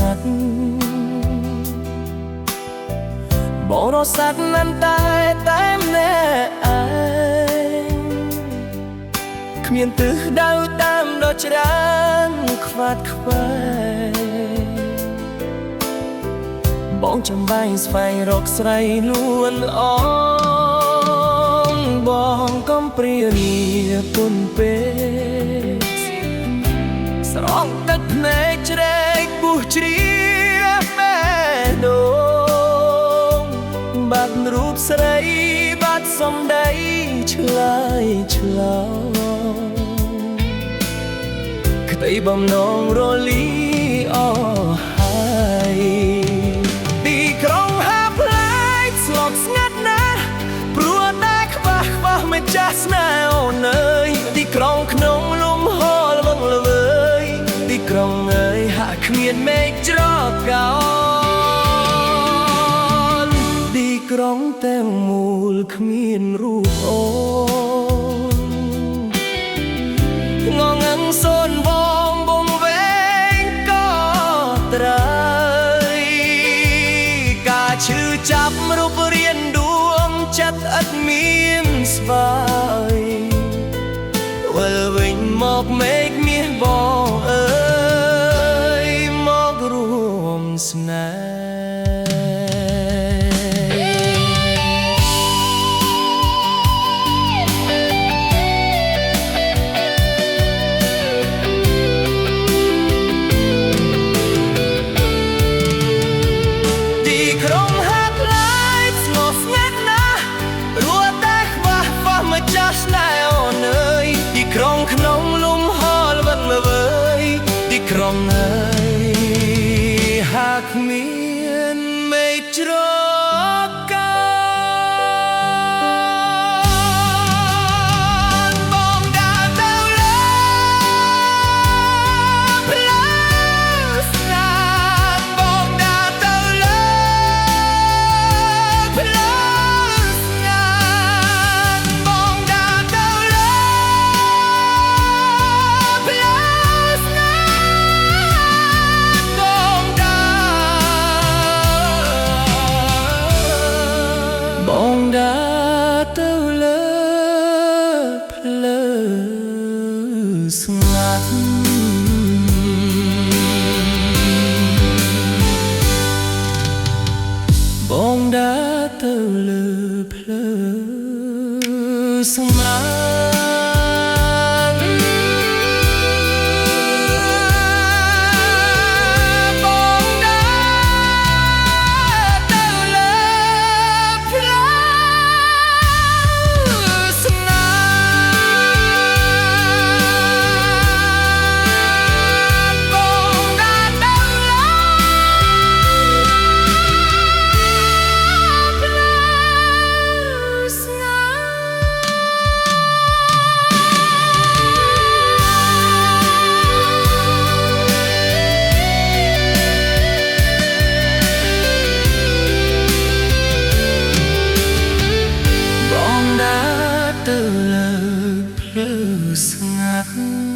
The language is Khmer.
งัดบ่รอสัตว์นั้นตายแต่แน่อายគ្មានទិសដៅតាមដ៏ច្រើនខ្វាត់ខ្វែបងចំបាញ់ស្វែងរកស្រីលួនល្អបងកំព្រានីពុនពេកស្រង់ទឹកភ្នែកជ្រែកពុះជ្រាបបែដូងបាត់រូបស្រីបាត់សំដីឆ្លើយឆ្លងក្តីបំណងរលីអស់ហើយទីក្រុងហាប់ឡែកស្លុកស្ងាត់ណាស់ព្រោះតែខ្វះមិនចាស់ស្នេហ៍អូនអើយទីក្រុងក្នុងលំហល្វឹងល្វើយទីក្រុងអើយហាក់គ្មានមេឃច្របកោនទីក្រុងទាំងមូលគ្មានរូបអូនងងឹងសូនបងបំវែងក៏ត្រើយការឈឺចាប់រូបរាងដួងចិត្តឥតមានស្វាយវិលវិញមកមេឃមាសបងអើយមករួមស្នេហ៍ក្រុងក្នុងលំហល្វឹងល្វើយទីក្រុងហើយហាក់មានមេឃច្របកោនបងដើរទៅលើផ្លូវស្ងាត់បងដើរទៅលើផ្លូវស្ងាត់បងដើរទៅលើបងដើរទៅលើផ្លូវស្ងាត់បងដើរទៅលើផ្លូវស្ងាត់ទៅលើផ្លូវស្ងាត់